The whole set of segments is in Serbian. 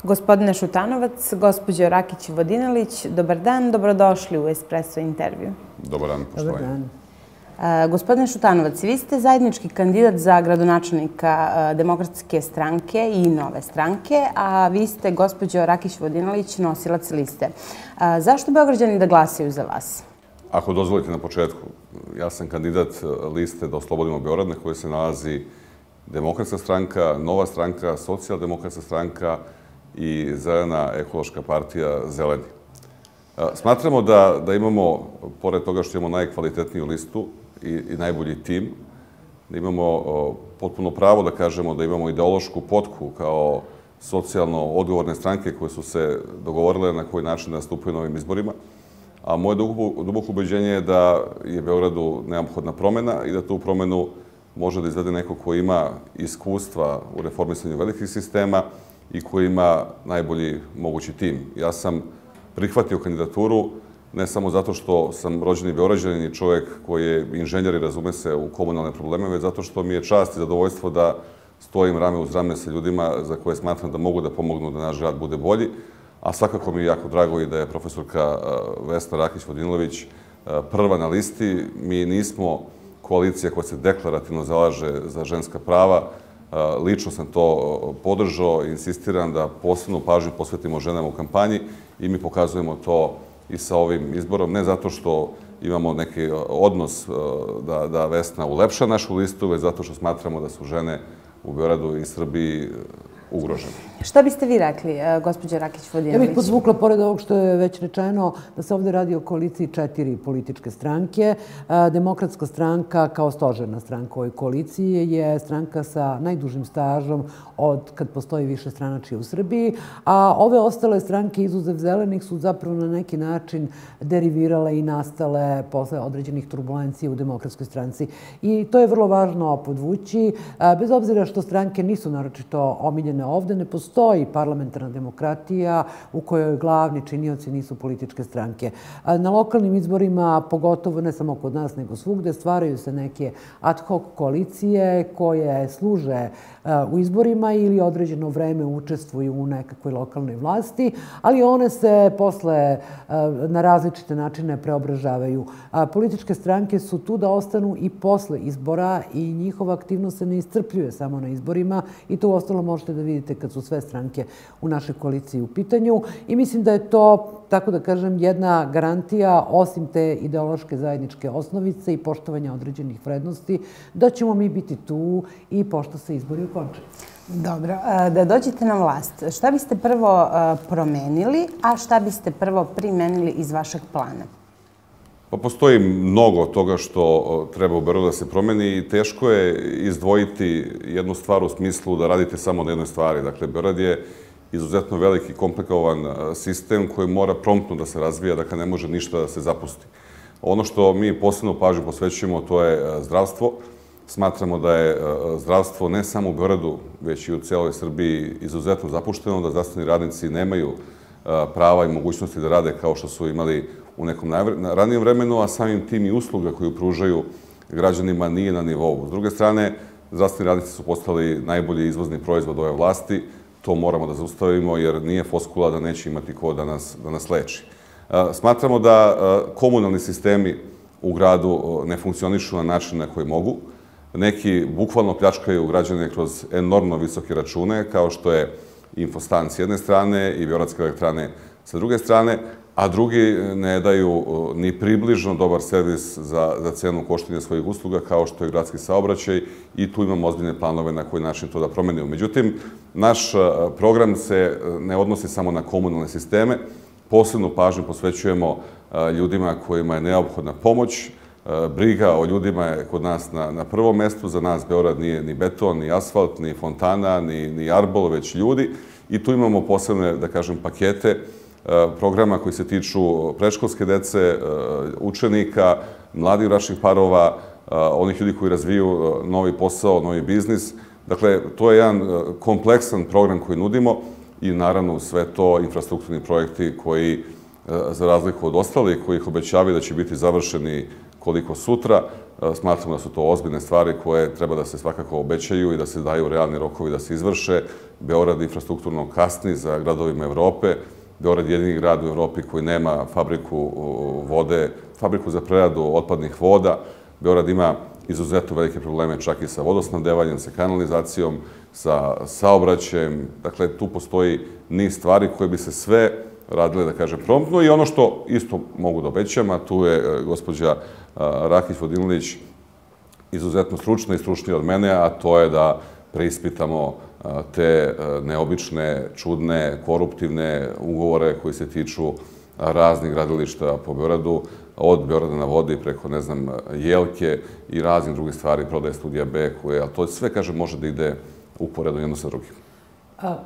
Gospodine Šutanovac, gospođo Rakić-Vodinelić, dobar dan, dobrodošli u Espresso intervju. Dobar dan, poštovanje. Dobar dan. Gospodine Šutanovac, vi ste zajednički kandidat za gradonačelnika Demokratske stranke i Nove stranke, a vi ste, gospođo Rakić-Vodinelić, nosilac liste. Zašto Beograđani da glasaju za vas? Ako dozvolite na početku, ja sam kandidat liste Da oslobodimo Beograd, na kojoj se nalazi Demokratska stranka, Nova stranka, Socijaldemokratska stranka i Zelena ekološka partija Zeleni. Smatramo da imamo, pored toga što imamo najkvalitetniju listu i najbolji tim, da imamo potpuno pravo da kažemo da imamo ideološku potku kao socijalno odgovorne stranke koje su se dogovorile na koji način da nastupaju na ovim izborima. A moje duboko ubeđenje je da je Beogradu neophodna promena i da tu promenu može da izvede neko ko ima iskustva u reformisanju velikih sistema i koji ima najbolji mogući tim. Ja sam prihvatio kandidaturu ne samo zato što sam rođeni Beograđanin i čovjek koji je inženjer i razume se u komunalne probleme, već zato što mi je čast i zadovoljstvo da stojim rame uz rame sa ljudima za koje smatram da mogu da pomognu da naš grad bude bolji. A svakako mi je jako drago i da je profesorka Vesna Rakić-Vodinelić prva na listi. Mi nismo koalicija koja se deklarativno zalaže za ženska prava. Lično sam to podržao i insistiram da posebnu pažnju posvetimo ženama u kampanji i mi pokazujemo to i sa ovim izborom. Ne zato što imamo neki odnos da Vesna ulepša našu listu, već zato što smatramo da su žene u Beogradu i Srbiji ugrožene. Šta biste vi rekli, gospođa Rakić-Vodinelić? Ja bih podvukla, pored ovog što je već rečeno, da se ovdje radi o koaliciji 4 političke stranke. Demokratska stranka, kao stožerna stranka u ovoj koaliciji, je stranka sa najdužim stažom od kad postoji više stranačija u Srbiji, a ove ostale stranke, izuzev zelenih, su zapravo na neki način derivirale i nastale posle određenih turbulencija u Demokratskoj stranci. I to je vrlo važno podvući. Bez obzira što stranke nisu naročito omiljene ovdje, ne postoji parlamentarna demokratija u kojoj glavni činioci nisu političke stranke. Na lokalnim izborima, pogotovo ne samo kod nas, nego svugde, stvaraju se neke ad hoc koalicije koje služe u izborima ili određeno vreme učestvuju u nekakvoj lokalnoj vlasti, ali one se posle na različite načine preobražavaju. Političke stranke su tu da ostanu i posle izbora i njihova aktivnost se ne iscrpljuje samo na izborima i to uostalo možete da vidite kad su sve stranke u našoj koaliciji u pitanju. I mislim da je to, tako da kažem, jedna garantija, osim te ideološke zajedničke osnovice i poštovanja određenih vrednosti, da ćemo mi biti tu i pošto se izbori okončaju. Dobro, da dođete na vlast, šta biste prvo promenili, a šta biste prvo primenili iz vašeg plana? Pa postoji mnogo toga što treba u Beogradu da se promeni i teško je izdvojiti jednu stvar u smislu da radite samo na jednoj stvari. Dakle, Beograd je izuzetno veliki i komplikovan sistem koji mora promptno da se razvija, dakle ne može ništa da se zapusti. Ono što mi posebno pažnju posvećujemo, to je zdravstvo. Smatramo da je zdravstvo ne samo u Beogradu, već i u cijeloj Srbiji izuzetno zapušteno, da zdravstveni radnici nemaju prava i mogućnosti da rade kao što su imali u nekom ranijem vremenu, a samim tim i usluga koju pružaju građanima nije na nivou. S druge strane, zdravstveni radnici su postali najbolji izvozni proizvod ove vlasti. To moramo da zaustavimo jer nije floskula da neće imati ko da nas leči. Smatramo da komunalni sistemi u gradu ne funkcionišu na način na koji mogu. Neki bukvalno pljačkaju građane kroz enormno visoke račune, kao što je Infostan s jedne strane i Beogradske elektrane sa druge strane, a drugi ne daju ni približno dobar servis za cenu koštanja svojih usluga, kao što je gradski saobraćaj, i tu imamo ozbiljne planove na koji način to da promenimo. Međutim, naš program se ne odnosi samo na komunalne sisteme. Posebnu pažnju posvećujemo ljudima kojima je neophodna pomoć. Briga o ljudima je kod nas na prvom mestu. Za nas Beograd nije ni beton, ni asfalt, ni fontana, ni arbol, već ljudi. I tu imamo posebne, da kažem, pakete programa koji se tiču predškolske dece, učenika, mladih bračnih parova, onih ljudi koji razviju novi posao, novi biznis. Dakle, to je jedan kompleksan program koji nudimo i naravno sve to infrastrukturni projekti koji, za razliku od ostalih, koji ih obećavaju da će biti završeni koliko sutra. Smatramo da su to ozbiljne stvari koje treba da se svakako obećaju i da se daju realni rokovi da se izvrše. Beograd infrastrukturno kasni za gradovima Evrope. Beograd je jedini grad u Evropi koji nema fabriku vode, fabriku za preradu otpadnih voda. Beograd ima izuzetno velike probleme čak i sa vodosnabdevanjem, sa kanalizacijom, sa saobraćajem. Dakle, tu postoji niz stvari koje bi se sve radile, da kažem, promptno. I ono što isto mogu da obećam, a tu je gospođa Rakić Vodinelić izuzetno stručna i stručnija od mene, a to je da preispitamo te neobične, čudne, koruptivne ugovore koji se tiču raznih gradilišta po Beogradu, od Beograda na vodi preko, ne znam, Jelke i raznih drugih stvari, prodaje Studija B, ali to sve, kažem, može da ide uporedo jedno sa drugim.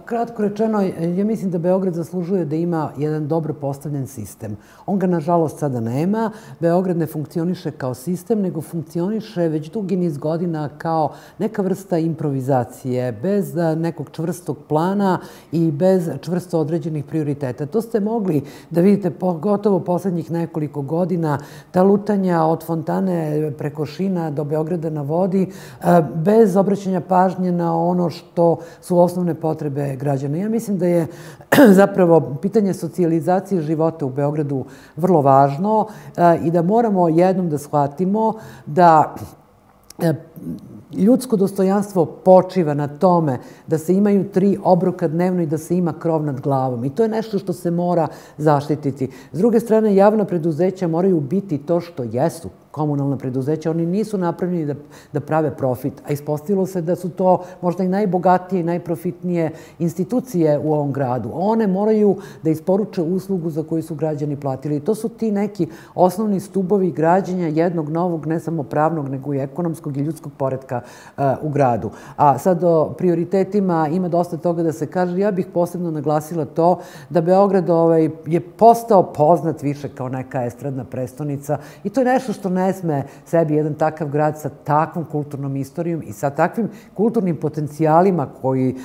Kratko rečeno, ja mislim da Beograd zaslužuje da ima jedan dobro postavljen sistem. On ga, nažalost, sada nema. Beograd ne funkcioniše kao sistem, nego funkcioniše već dugi niz godina kao neka vrsta improvizacije, bez nekog čvrstog plana i bez čvrsto određenih prioriteta. To ste mogli da vidite pogotovo poslednjih nekoliko godina, ta lutanja od Fontane preko Šina do Beograda na vodi, bez obraćanja pažnje na ono što su osnovne potrebe građana. Ja mislim da je zapravo pitanje socijalizacije života u Beogradu vrlo važno i da moramo jednom da shvatimo da ljudsko dostojanstvo počiva na tome da se imaju 3 obroka dnevno i da se ima krov nad glavom. I to je nešto što se mora zaštititi. S druge strane, javna preduzeća moraju biti to što jesu, komunalna preduzeća. Oni nisu napravljeni da prave profit, a ispostavilo se da su to možda i najbogatije i najprofitnije institucije u ovom gradu. One moraju da isporuče uslugu za koju su građani platili. I to su ti neki osnovni stubovi građenja jednog novog, ne samo pravnog, nego i ekonomskog i ljudskog poretka u gradu. A sad o prioritetima ima dosta toga da se kaže. Ja bih posebno naglasila to da Beograd je postao poznat više kao neka estradna prestonica i to je nešto što ne sme sebi jedan takav grad sa takvom kulturnom istorijom i sa takvim kulturnim potencijalima koji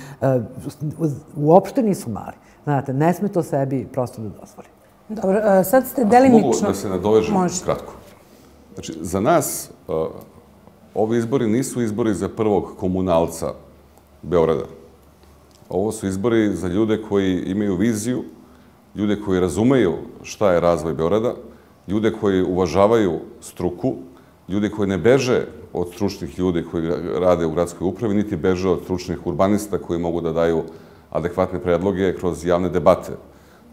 uopšte nisu mali. Znate, ne sme to sebi prosto da dozvoli. Dobro, sad ste delimično... Mogu da se nadovežem kratko. Znači, za nas ovi izbori nisu izbori za prvog komunalca Beograda. Ovo su izbori za ljude koji imaju viziju, ljude koji razumeju šta je razvoj Beograda, ljude koji uvažavaju struku, ljude koji ne beže od stručnih ljudi koji rade u gradskoj upravi, niti beže od stručnih urbanista koji mogu da daju adekvatne predloge kroz javne debate.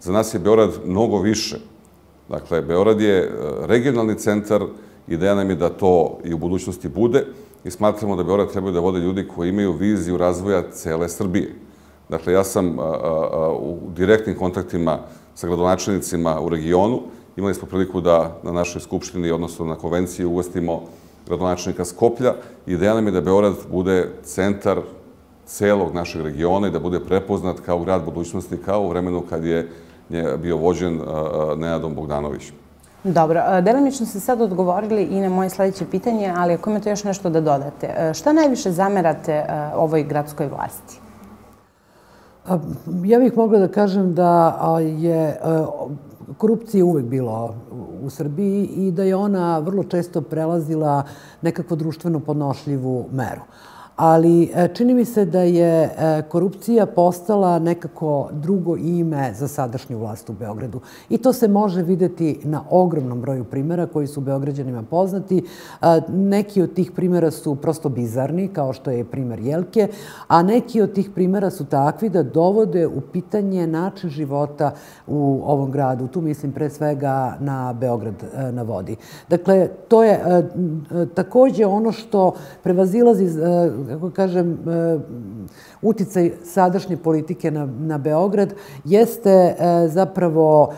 Za nas je Beograd mnogo više. Dakle, Beograd je regionalni centar, ideja nam je da to i u budućnosti bude i smatramo da Beograd trebaju da vode ljudi koji imaju viziju razvoja cele Srbije. Dakle, ja sam u direktnim kontaktima sa gradonačelnicima u regionu. Imali smo priliku da na našoj skupštini, odnosno na konvenciji, ugostimo gradonačelnika Skoplja. Ideja nam je da Beograd bude centar celog našeg regiona i da bude prepoznat kao grad budućnosti, kao u vremenu kad je bio vođen Nenadom Bogdanovićem. Dobro, delimično ste sad odgovorili i na moje sledeće pitanje, ali ako imate još nešto da dodate, šta najviše zamerate ovoj gradskoj vlasti? Ja bih mogla da kažem da je korupcija uvek bila u Srbiji i da je ona vrlo često prelazila nekakvu društveno podnošljivu meru. Ali čini mi se da je korupcija postala nekako drugo ime za sadašnju vlast u Beogradu. I to se može videti na ogromnom broju primjera koji su Beograđanima poznati. Neki od tih primjera su prosto bizarni, kao što je primjer Jelke, a neki od tih primjera su takvi da dovode u pitanje način života u ovom gradu. Tu mislim pre svega na Beograd na vodi. Dakle, to je takođe ono što prevazilazi, kako kažem, uticaj sadašnje politike na Beograd jeste zapravo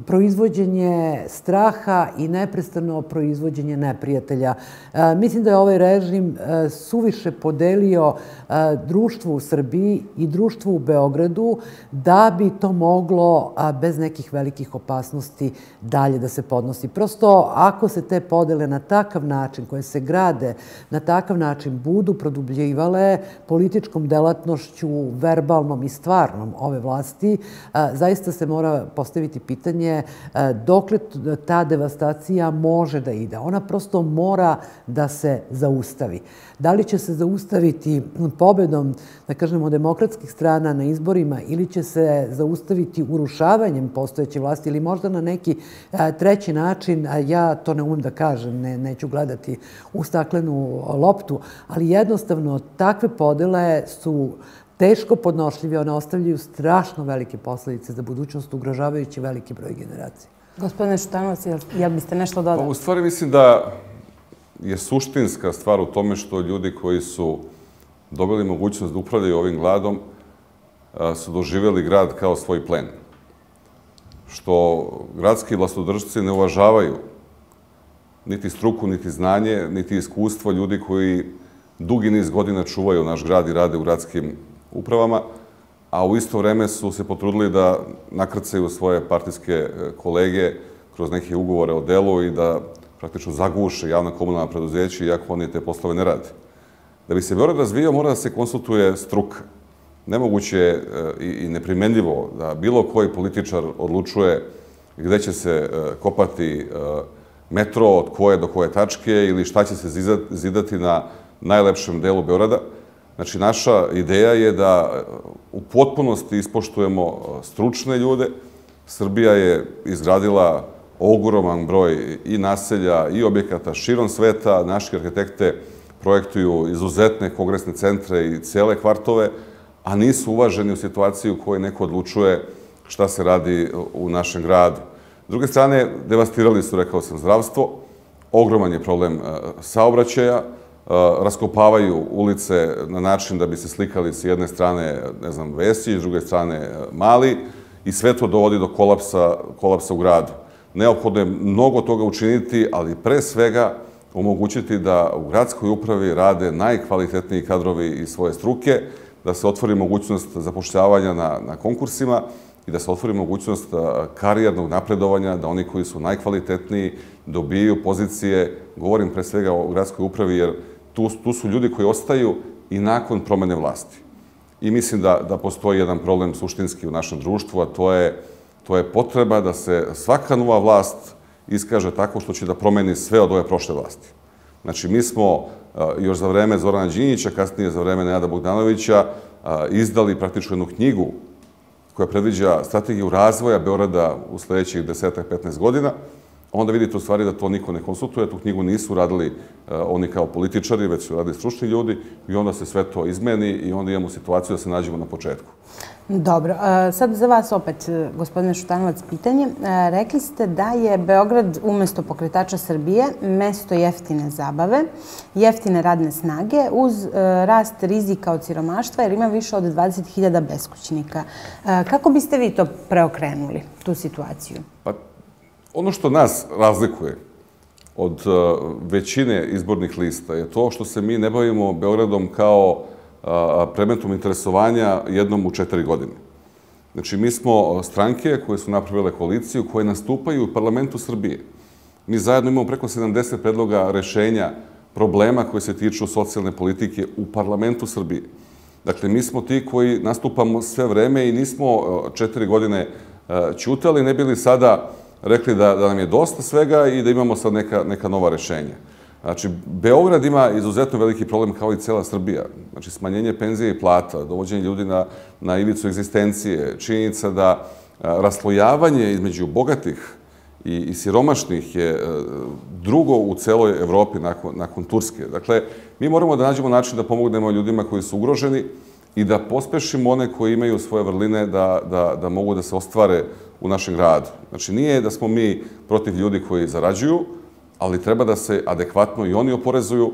proizvođenje straha i neprestano proizvođenje neprijatelja. Mislim da je ovaj režim suviše podelio društvo u Srbiji i društvo u Beogradu da bi to moglo bez nekih velikih opasnosti dalje da se podnosi. Prosto, ako se te podele na takav način, koje se grade na takav način, budu produbljivale političkom delovanju delatnošću, verbalnom i stvarnom ove vlasti, zaista se mora postaviti pitanje dokle ta devastacija može da ide. Ona prosto mora da se zaustavi. Da li će se zaustaviti pobedom, da kažemo, demokratskih strana na izborima ili će se zaustaviti urušavanjem postojeće vlasti ili možda na neki treći način, ja to ne umem da kažem, neću gledati u staklenu loptu, ali jednostavno takve podele su teško podnošljive, one ostavljaju strašno velike posledice za budućnost, ugrožavajući veliki broj generacija. Gospodine Šutanovac, jel biste nešto dodali? Pa u stvari mislim da je suštinska stvar u tome što ljudi koji su dobili mogućnost da upravljaju ovim gradom su doživjeli grad kao svoj plen. Što gradski vlastodržci ne uvažavaju niti struku, niti znanje, niti iskustvo ljudi koji dugi niz godina čuvaju naš grad i rade u gradskim upravama, a u isto vreme su se potrudili da nakrcaju svoje partijske kolege kroz neke ugovore o delu i da praktično zaguše javna komunalna preduzeća, iako oni te poslove ne rade. Da bi se Beograd razvijao, mora da se konsultuje struka. Nemoguće je i neprimenljivo da bilo koji političar odlučuje gde će se kopati metro od koje do koje tačke ili šta će se zidati na najlepšem delu Beograda. Znači, naša ideja je da u potpunosti ispoštujemo stručne ljude. Srbija je izgradila ogroman broj i naselja i objekata širom sveta. Naši arhitekte projektuju izuzetne kongresne centre i cele kvartove, a nisu uvaženi u situaciji u kojoj neko odlučuje šta se radi u našem gradu. S druge strane, devastirali su, rekao sam, zdravstvo, ogroman je problem saobraćaja, raskopavaju ulice na način da bi se slikali s jedne strane, ne znam, Vesić, s druge strane Mali, i sve to dovodi do kolapsa u gradu. Neophodno je mnogo toga učiniti, ali pre svega omogućiti da u gradskoj upravi rade najkvalitetniji kadrovi iz svoje struke, da se otvori mogućnost zapošljavanja na konkursima i da se otvori mogućnost karijernog napredovanja, da oni koji su najkvalitetniji dobiju pozicije, govorim pre svega o gradskoj upravi, jer tu su ljudi koji ostaju i nakon promene vlasti. I mislim da postoji jedan problem suštinski u našem društvu, a to je potreba da se svaka nova vlast iskaže tako što će da promeni sve od ove prošle vlasti. Znači, mi smo još za vreme Zorana Đinđića, kasnije za vreme Nenada Bogdanovića, izdali praktično jednu knjigu koja predviđa strategiju razvoja Beograda u sledećih 10-15 godina. Onda vidite u stvari da to niko ne konsultuje, tu knjigu nisu radili oni kao političari, već su radili stručni ljudi i onda se sve to izmeni i onda imamo situaciju da se nađemo na početku. Dobro. Sad za vas opet, gospodine Šutanovac, pitanje. Rekli ste da je Beograd umesto pokretača Srbije mesto jeftine zabave, jeftine radne snage uz rast rizika od siromaštva jer ima više od 20.000 beskućnika. Kako biste vi to preokrenuli, tu situaciju? Pa, ono što nas razlikuje od većine izbornih lista je to što se mi ne bavimo Beogradom kao predmetom interesovanja jednom u 4 godine. Znači, mi smo stranke koje su napravile koaliciju, koje nastupaju u parlamentu Srbije. Mi zajedno imamo preko 70 predloga rešenja problema koje se tiču socijalne politike u parlamentu Srbije. Dakle, mi smo ti koji nastupamo sve vreme i nismo 4 godine ćutali, ne bili sada rekli da nam je dosta svega i da imamo sad neka nova rešenja. Znači, Beograd ima izuzetno veliki problem kao i cela Srbija. Znači, smanjenje penzije i plata, dovođenje ljudi na ivicu egzistencije, činjenica da raslojavanje između bogatih i siromašnih je drugo u celoj Evropi nakon Turske. Dakle, mi moramo da nađemo način da pomognemo ljudima koji su ugroženi i da pospešimo one koji imaju svoje vrline da mogu da se ostvare u našem gradu. Znači, nije da smo mi protiv ljudi koji zarađuju, ali treba da se adekvatno i oni oporezuju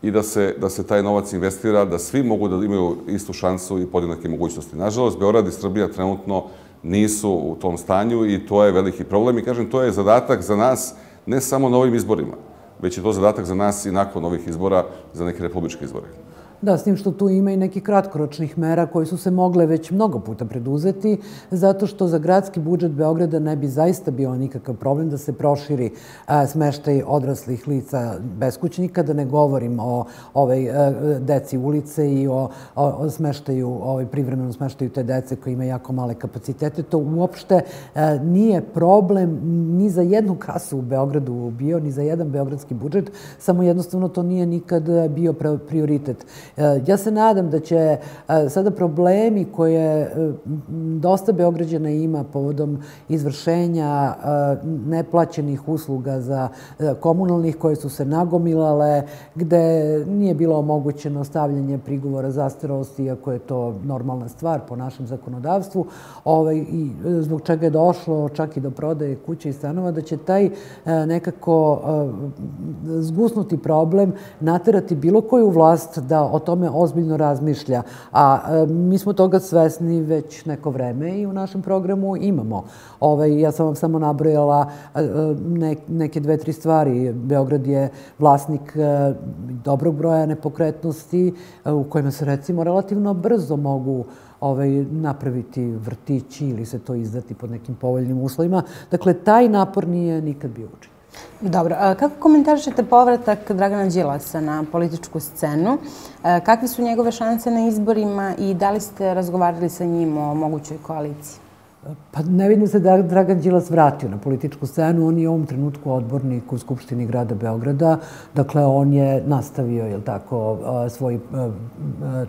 i da se taj novac investira, da svi mogu da imaju istu šansu i podjednake mogućnosti. Nažalost, Beograd i Srbija trenutno nisu u tom stanju i to je veliki problem. I kažem, to je zadatak za nas ne samo na ovim izborima, već je to zadatak za nas i nakon ovih izbora za neke republičke izbore. Da, s tim što tu ima i nekih kratkoročnih mera koje su se mogle već mnogo puta preduzeti, zato što za gradski budžet Beograda ne bi zaista bio nikakav problem da se proširi smeštaj odraslih lica beskućnika, da ne govorim o deci ulice i o smeštaju, privremenom smeštaju te dece koji ima jako male kapacitete. To uopšte nije problem ni za jednu kasu u Beogradu bio, ni za jedan beogradski budžet, samo jednostavno to nije nikad bio prioritet. Ja se nadam da će sada problemi koje dosta Beograđana ima povodom izvršenja neplaćenih usluga za komunalnih koje su se nagomilale, gde nije bilo omogućeno stavljanje prigovora zastarelosti, iako je to normalna stvar po našem zakonodavstvu, i zbog čega je došlo čak i do prodaje kuće i stanova, da će taj nekako zgusnuti problem naterati bilo koju vlast da o tome ozbiljno razmišlja. A mi smo toga svesni već neko vreme i u našem programu imamo. Ja sam vam samo nabrojala neke 2-3 stvari. Beograd je vlasnik dobrog broja nepokretnosti u kojima se recimo relativno brzo mogu napraviti vrtići ili se to izdati pod nekim povoljnim uslovima. Dakle, taj napor nije nikad bio učinjen. Dobro. Kako komentarišete povratak Dragana Đilasa na političku scenu? Kakve su njegove šanse na izborima i da li ste razgovarali sa njim o mogućoj koaliciji? Pa ne vidim se da Dragan Đilas vratio na političku scenu. On je u ovom trenutku odbornik u Skupštini grada Beograda. Dakle, on je nastavio, svoj,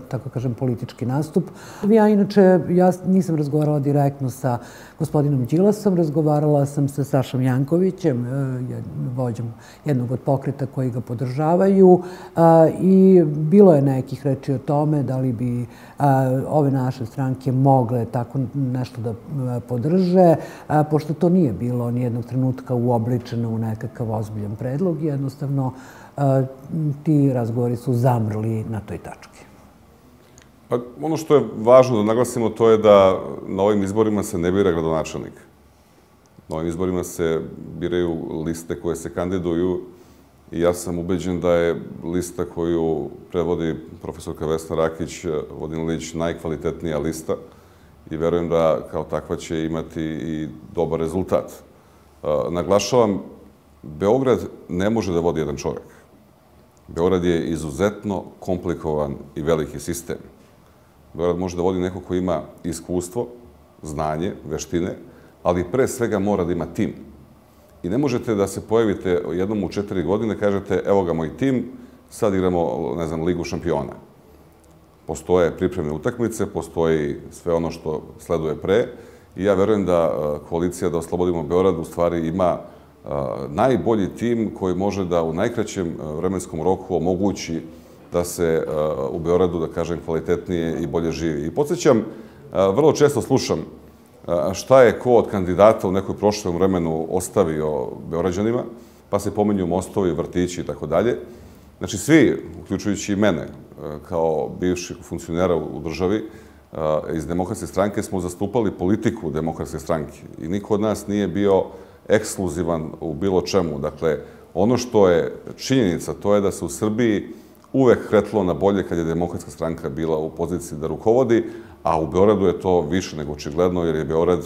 tako kažem, politički nastup. Ja nisam razgovarala direktno sa gospodinom Đilasom, razgovarala sam sa Sašom Jankovićem, vođom jednog od pokreta koji ga podržavaju, i bilo je nekih reči o tome da li bi ove naše stranke mogle tako nešto da podrže, pošto to nije bilo nijednog trenutka uobličeno u nekakav ozbiljan predlog i jednostavno ti razgovori su zamrli na toj tački. Ono što je važno da naglasimo to je da na ovim izborima se ne bira gradonačelnik. Na ovim izborima se biraju liste koje se kandiduju i ja sam ubeđen da je lista koju predvodi profesorka Vesna Rakić Vodinelić najkvalitetnija lista i verujem da kao takva će imati i dobar rezultat. Naglašavam, Beograd ne može da vodi jedan čovek. Beograd je izuzetno komplikovan i veliki sistem. Beograd može da vodi neko ko ima iskustvo, znanje, veštine, ali pre svega mora da ima tim. I ne možete da se pojavite jednom u 4 godine, kažete, evo ga moj tim, sad igramo, ne znam, Ligu šampiona. Postoje pripremne utakmice, postoji sve ono što sleduje pre i ja verujem da koalicija Da oslobodimo Beograd u stvari ima najbolji tim koji može da u najkraćem vremenskom roku omogući da se u Beogradu, da kažem, kvalitetnije i bolje živi. I podsjećam, vrlo često slušam šta je ko od kandidata u nekoj prošlom vremenu ostavio Beograđanima, pa se pominju mostovi, vrtići i tako dalje. Znači, svi, uključujući i mene, kao bivših funkcionera u državi, iz Demokratske stranke smo zastupali politiku Demokratske stranke i niko od nas nije bio ekskluzivan u bilo čemu. Dakle, ono što je činjenica, to je da se u Srbiji uvek kretlo na bolje kad je Demokratska stranka bila u poziciji da rukovodi, a u Beogradu je to više nego očigledno, jer je Beograd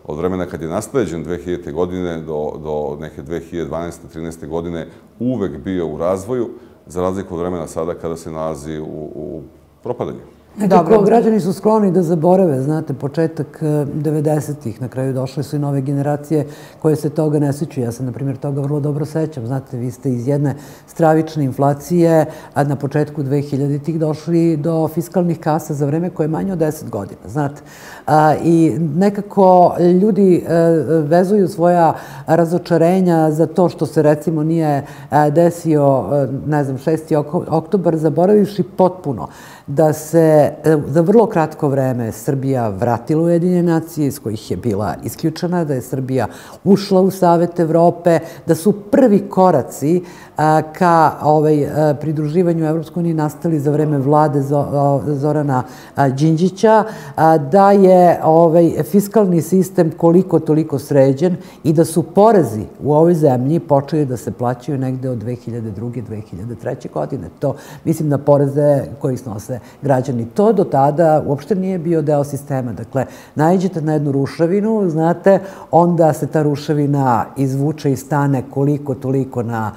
od vremena kad je nasleđen 2000. godine do neke 2012. 13. godine uvek bio u razvoju, za razliku od vremena sada kada se nalazi u propadanju. Nekako građani su skloni da zaborave, znate, početak 90-ih, na kraju došle su i nove generacije koje se toga ne sjećaju. Ja se, na primjer, toga vrlo dobro sećam. Znate, vi ste iz jedne stravične inflacije, a na početku 2000-ih došli do fiskalnih kasa za vreme koje je manje od 10 godina, znate. I nekako ljudi vezuju svoja razočarenja za to što se, recimo, nije desio, ne znam, 6. oktobar, zaboravivši potpuno da se za vrlo kratko vreme Srbija vratila u Ujedinjene nacije, iz kojih je bila isključena, da je Srbija ušla u Savet Evrope, da su prvi koraci ka pridruživanju Evropskoj uniji nastali za vreme vlade Zorana Đinđića, da je fiskalni sistem koliko toliko sređen i da su porezi u ovoj zemlji počeli da se plaćaju negde od 2002. 2003. godine. To mislim na poreze koji snose građani. To do tada uopšte nije bio deo sistema. Dakle, naiđete na jednu ruševinu, znate, onda se ta ruševina izvuče i stane koliko toliko na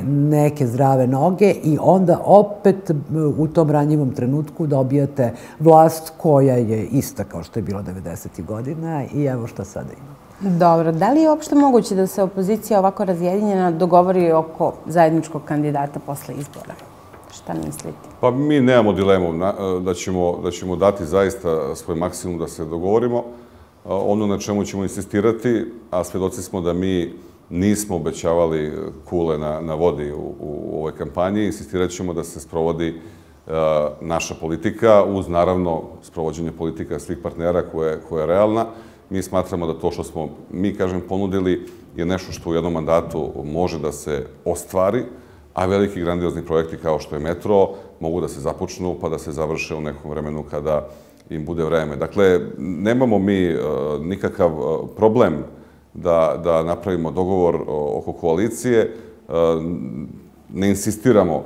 neke zdrave noge i onda opet u tom ranjivom trenutku dobijate vlast koja je ista kao što je bila 90. godina i evo šta sada ima. Dobro, da li je uopšte moguće da se opozicija ovako razjedinjena dogovori oko zajedničkog kandidata posle izbora? Šta mislite? Pa mi nemamo dilemu da ćemo dati zaista svoj maksimum da se dogovorimo. Ono na čemu ćemo insistirati, a svedoci smo da mi nismo obećavali kule na vodi u ovoj kampanji, insistirat ćemo da se sprovodi naša politika uz, naravno, sprovođenje politika svih partnera koja je realna. Mi smatramo da to što smo, mi kažem, ponudili je nešto što u jednom mandatu može da se ostvari, a veliki grandiozni projekti kao što je metro mogu da se započnu pa da se završe u nekom vremenu kada im bude vreme. Dakle, nemamo mi nikakav problem da napravimo dogovor oko koalicije. Ne insistiramo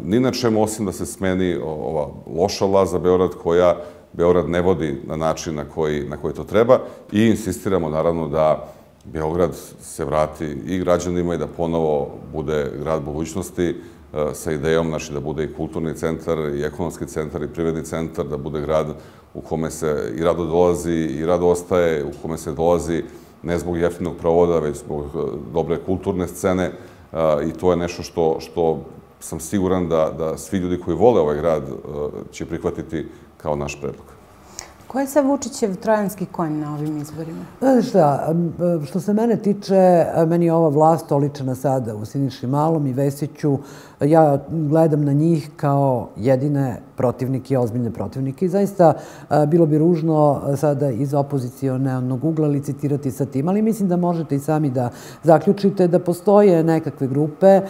ni na čemu osim da se smeni ova loša vlast za Beograd koja Beograd ne vodi na način na koji to treba i insistiramo naravno da Beograd se vrati i građanima i da ponovo bude grad budućnosti sa idejom, znači da bude i kulturni centar, i ekonomski centar, i privredni centar, da bude grad u kome se i rado dolazi i rado ostaje, u kome se dolazi ne zbog jeftinog provoda, već zbog dobre kulturne scene i to je nešto što sam siguran da svi ljudi koji vole ovaj grad će prihvatiti kao naš predlog. Ko je sad Vučićev trojanski konj na ovim izborima? Znaš šta, što se mene tiče, meni je ova vlast oličena sada u Siniši Malom i Vesiću. Ja gledam na njih kao jedine protivnike i ozbiljne protivnike. I zaista bilo bi ružno sada iz opozicionalnog ugla licitirati sa tim, ali mislim da možete i sami da zaključite da postoje nekakve grupe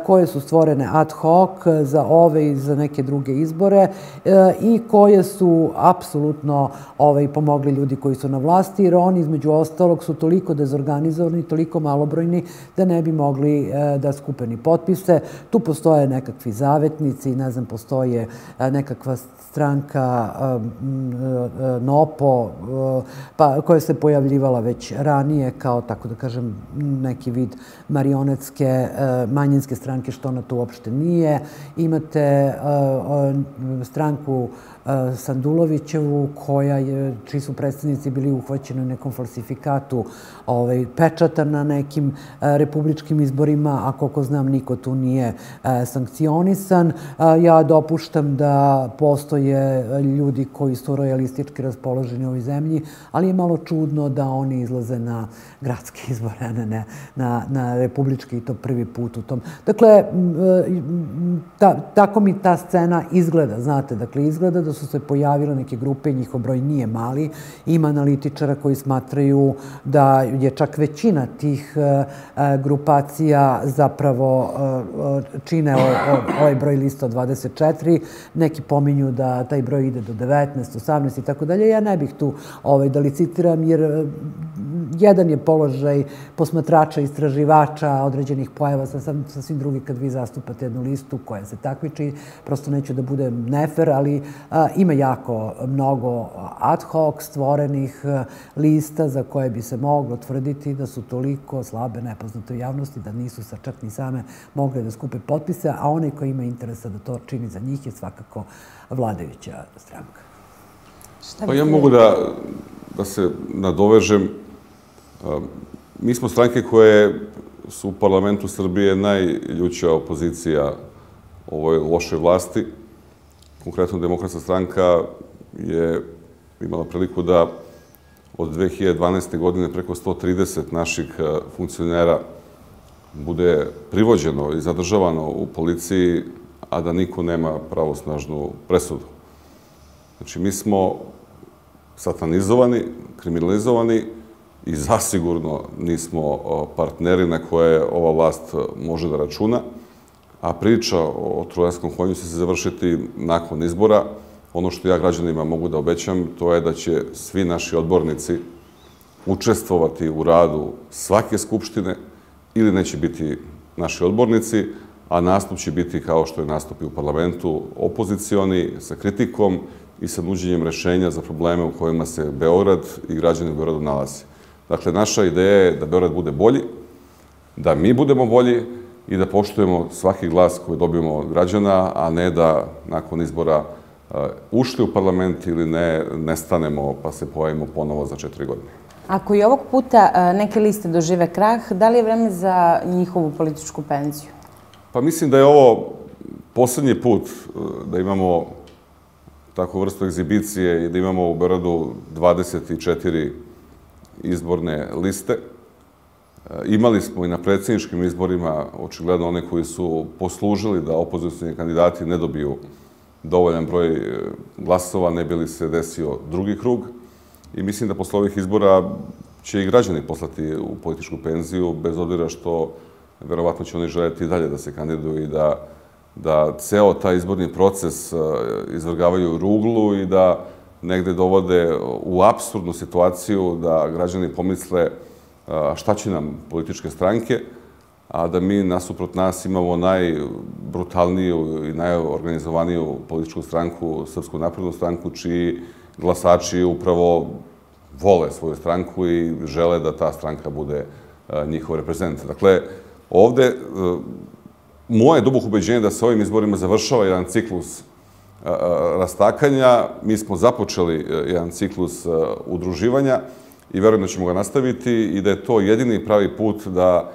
koje su stvorene ad hoc za ove i za neke druge izbore i koje su apsolutno pomogli ljudi koji su na vlasti, jer oni između ostalog su toliko dezorganizovani, toliko malobrojni da ne bi mogli da skupe ni potpise. Tu postoje nekakvi zavetnici, ne znam, postoje nekakva stranka NOPO, koja se pojavljivala već ranije kao, tako da kažem, neki vid marionetske manjinske stranke, što ona to uopšte nije. Imate stranku Sandulovićevu, čiji su predstavnici bili uhvaćeni u nekom falsifikatu pečata na nekim republičkim izborima, a koliko znam, niko tu nije sankcionisan. Ja dopuštam da postoje ljudi koji su rojalistički raspoloženi u ovoj zemlji, ali je malo čudno da oni izlaze na gradske izbore, a ne na republički, i to prvi put u tom. Dakle, tako mi ta scena izgleda, znate, dakle, izgleda da su se pojavile neke grupe, njihov broj nije mali. Ima analitičara koji smatraju da je čak većina tih grupacija zapravo čine ovaj broj lista od 24. Neki pominju da taj broj ide do 19, 18 i tako dalje. Ja ne bih tu da licitiram, jer jedan je položaj posmatrača, istraživača određenih pojava, sasvim drugi kad vi zastupate jednu listu koja se takmiči. Prosto neću da budem nefer, ali ima jako mnogo ad hoc stvorenih lista za koje bi se moglo tvrditi da su toliko slabe, nepoznate u javnosti, da nisu čak ni same mogle da skupe potpise, a onaj koji ima interesa da to čini za njih je svakako vladajuća stranka. Pa ja mogu da se nadovežem. Mi smo stranke koje su u parlamentu Srbije najljuća opozicija ovoj lošoj vlasti. Konkretno, Demokratska stranka je imala priliku da od 2012. godine preko 130 naših funkcionera bude privođeno i zadržavano u policiji, a da niko nema pravosnažnu presudu. Znači, mi smo satanizovani, kriminalizovani i zasigurno nismo partneri na koje ova vlast može da računa, a priča o Trojanskom konju će se završiti nakon izbora. Ono što ja građanima mogu da obećam, to je da će svi naši odbornici učestvovati u radu svake skupštine ili neće biti naši odbornici, a nastup će biti kao što je nastup i u parlamentu, opozicioni, sa kritikom i sa nuđenjem rešenja za probleme u kojima se Beograd i građani u Beogradu nalaze. Dakle, naša ideja je da Beograd bude bolji, da mi budemo bolji i da poštujemo svaki glas koji dobijemo od građana, a ne da nakon izbora ušli u parlament ili nestanemo pa se pojavimo ponovo za 4 godine. Ako i ovog puta neke liste dožive krah, da li je vreme za njihovu političku penziju? Pa mislim da je ovo poslednji put da imamo takvu vrstu egzibicije i da imamo u Beogradu 24 izborne liste. Imali smo i na predsjedničkim izborima, očigledno one koji su poslužili da opozicioni kandidati ne dobiju dovoljan broj glasova, ne bi li se desio drugi krug. I mislim da posle ovih izbora će i građani poslati u političku penziju, bez obzira što verovatno će oni želeti i dalje da se kandiduju i da ceo taj izborni proces izvrgavaju ruglu i da negde dovode u apsurdnu situaciju da građani pomisle šta će nam političke stranke, a da mi nasuprot nas imamo najbrutalniju i najorganizovaniju političku stranku, Srpsku naprednu stranku, čiji glasači upravo vole svoju stranku i žele da ta stranka bude njihov reprezent. Dakle, ovde moje duboko ubeđenje da se ovim izborima završava jedan ciklus rastakanja. Mi smo započeli jedan ciklus udruživanja i verujem da ćemo ga nastaviti i da je to jedini pravi put da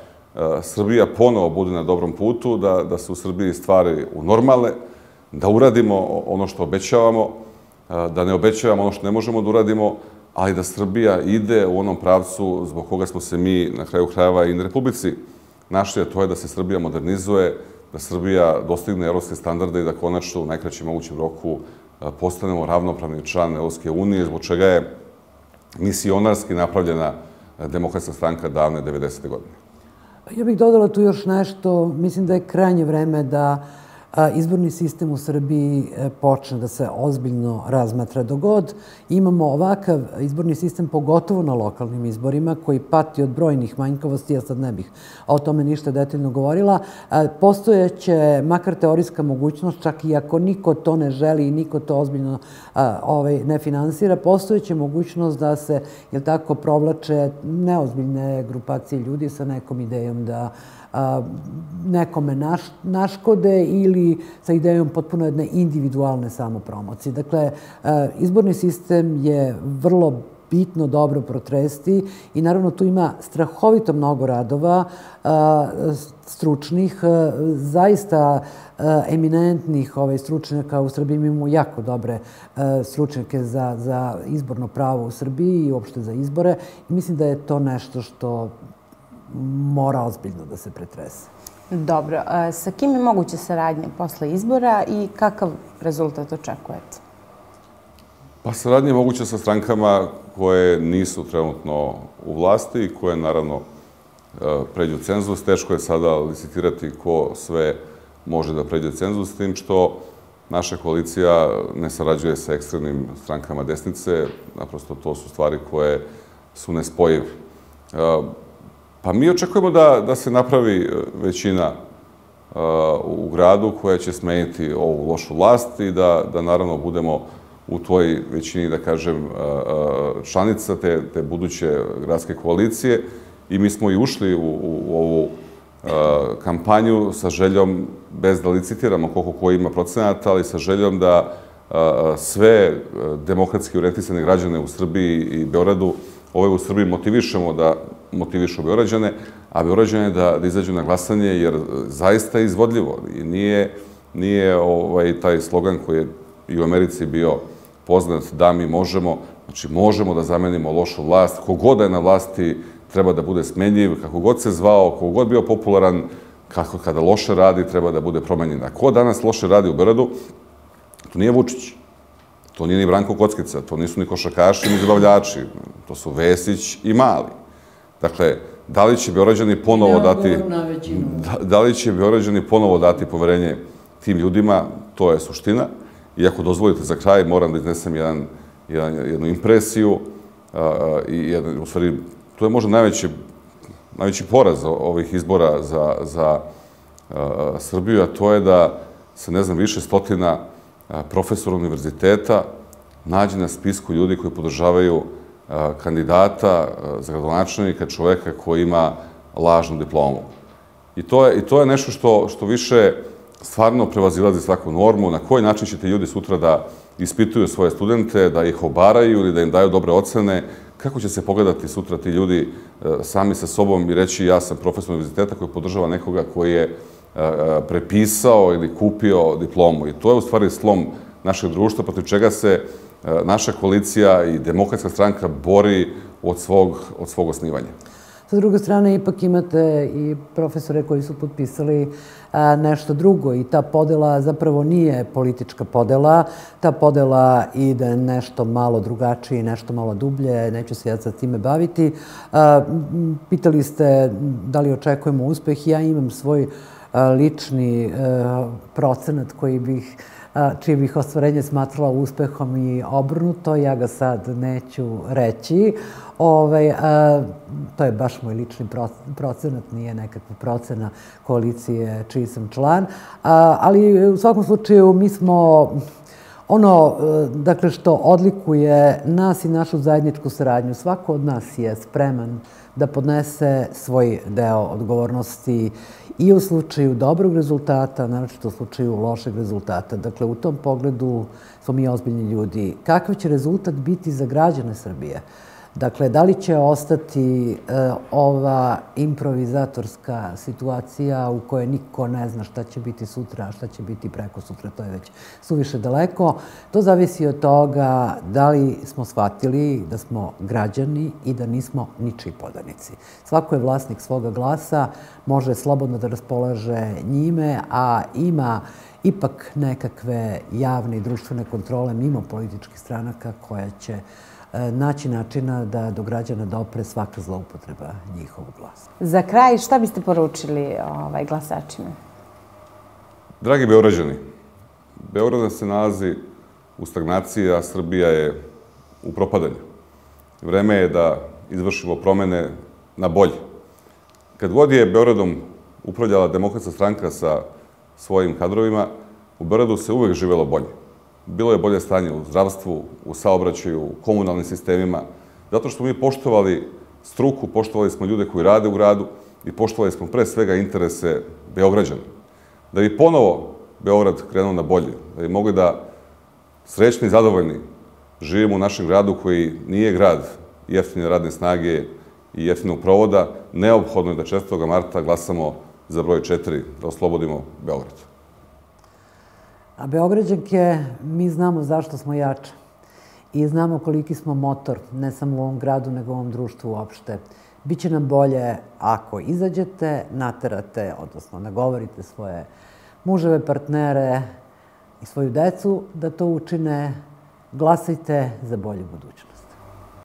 Srbija ponovo bude na dobrom putu, da se u Srbiji stvari unormale, da uradimo ono što obećavamo, da ne obećavamo ono što ne možemo da uradimo, ali da Srbija ide u onom pravcu zbog koga smo se mi na kraju krajeva i na Republici našli, a to je da se Srbija modernizuje, da Srbija dostigne evropske standarde i da konačno u najkraćem mogućem roku postanemo ravnopravni član Evropske unije, zbog čega je misionarski napravljena Demokratska stranka davne 90. godine. Ja bih dodala tu još nešto. Mislim da je krajnje vreme da izborni sistem u Srbiji počne da se ozbiljno razmatra. Dok god imamo ovakav izborni sistem, pogotovo na lokalnim izborima, koji pati od brojnih manjkavosti, ja sad ne bih o tome ništa detaljno govorila, postojeće, makar teorijska mogućnost, čak i ako niko to ne želi i niko to ozbiljno ne finansira, postojeće mogućnost da se, jel tako, provlače neozbiljne grupacije ljudi sa nekom idejom da nekome naškode ili sa idejom potpuno jedne individualne samopromocije. Dakle, izborni sistem je vrlo bitno dobro protresti i naravno tu ima strahovito mnogo radova stručnih, zaista eminentnih stručnjaka. U Srbiji imamo jako dobre stručnjake za izborno pravo u Srbiji i uopšte za izbore i mislim da je to nešto što mora ozbiljno da se pretrese. Dobro. Sa kim je moguća saradnja posle izbora i kakav rezultat očekujete? Pa saradnja je moguća sa strankama koje nisu trenutno u vlasti i koje, naravno, pređu cenzus. Teško je sada licitirati ko sve može da pređe cenzus, s tim što naša koalicija ne sarađuje sa ekstremnim strankama desnice. Naprosto, to su stvari koje su nespojive. Pa mi očekujemo da se napravi većina u gradu koja će smeniti ovu lošu vlast i da naravno budemo u toj većini, da kažem, članica te buduće gradske koalicije i mi smo i ušli u ovu kampanju sa željom, bez da licitiramo koliko ko ima procenata, ali sa željom da sve demokratski orijentisane građane u Srbiji i Beogradu, ove u Srbiji motivišemo da motivišu Beograđane, a Beograđane da izađu na glasanje, jer zaista je izvodljivo. I nije taj slogan koji je i u Americi bio poznat da mi možemo, znači možemo da zamenimo lošu vlast, kogod da je na vlasti treba da bude smenjiv, kako god se zvao, kogod bio popularan, kada loše radi, treba da bude promenjen. A ko danas loše radi u Beogradu? To nije Vučić. To nije ni Branko Kockica, to nisu ni košarkaši, ni zabavljači. To su Vesić i Mali. Dakle, da li će Beograđani ponovo dati poverenje tim ljudima, to je suština. I ako dozvolite za kraj, moram da iznesem jednu impresiju. U stvari, to je možda najveći poraz ovih izbora za Srbiju, a to je da se, ne znam, više stotina profesora univerziteta nađe na spisku ljudi koji podržavaju kandidata za gradonačelnika, čoveka koji ima lažnu diplomu. I to je nešto što više stvarno prevazilazi svaku normu. Na koji način će ti ljudi sutra da ispituju svoje studente, da ih obaraju ili da im daju dobre ocene, kako će se pogledati sutra ti ljudi sami sa sobom i reći ja sam profesor univerziteta koji podržava nekoga koji je prepisao ili kupio diplomu. I to je u stvari slom našeg društva, protiv čega se naša koalicija i Demokratska stranka bori od svog osnivanja. Sa druge strane, ipak imate i profesore koji su potpisali nešto drugo i ta podela zapravo nije politička podela. Ta podela ide nešto malo drugačije, nešto malo dublje, neću se ja sad time baviti. Pitali ste da li očekujemo uspeh. Ja imam svoj lični procenat čije bih ostvarenje smatrala uspehom i obrnuto. Ja ga sad neću reći. To je baš moj lični procenat, nije nekakva procena koalicije čiji sam član. Ali u svakom slučaju mi smo dakle, što odlikuje nas i našu zajedničku saradnju. Svako od nas je spreman da podnese svoj deo odgovornosti i u slučaju dobrog rezultata, naročito u slučaju lošeg rezultata. Dakle, u tom pogledu smo mi ozbiljni ljudi. Kakav će rezultat biti za građane Srbije? Dakle, da li će ostati ova improvizatorska situacija u kojoj niko ne zna šta će biti sutra, a šta će biti preko sutra, to je već suviše daleko. To zavisi od toga da li smo shvatili da smo građani i da nismo ničiji podanici. Svako je vlasnik svoga glasa, može slobodno da raspolaže njime, a ima ipak nekakve javne i društvene kontrole mimo političkih stranaka koja će naći načina da do građana dopre svaka zloupotreba njihovog glasa. Za kraj, šta biste poručili glasačima? Dragi Beograđani, Beograd se nalazi u stagnaciji, a Srbija je u propadanju. Vreme je da izvršimo promene na bolje. Kad god je Beogradom upravljala Demokratska stranka sa svojim kadrovima, u Beogradu se uvek živelo bolje. Bilo je bolje stanje u zdravstvu, u saobraćaju, u komunalnim sistemima, zato što mi poštovali struku, poštovali smo ljude koji rade u gradu i poštovali smo pre svega interese Beograđana. Da bi ponovo Beograd krenuo na bolje, da bi mogli da srećni i zadovoljni živimo u našem gradu koji nije grad jeftine radne snage i jeftinog provoda, neophodno je da 4. marta glasamo za broj 4, da oslobodimo Beograd. A Beograđanke, mi znamo zašto smo jače i znamo koliki smo motor, ne samo u ovom gradu, nego u ovom društvu uopšte. Biće nam bolje ako izađete, naterate, odnosno nagovorite svoje muževe, partnere i svoju decu da to učine. Glasajte za bolju budućnost.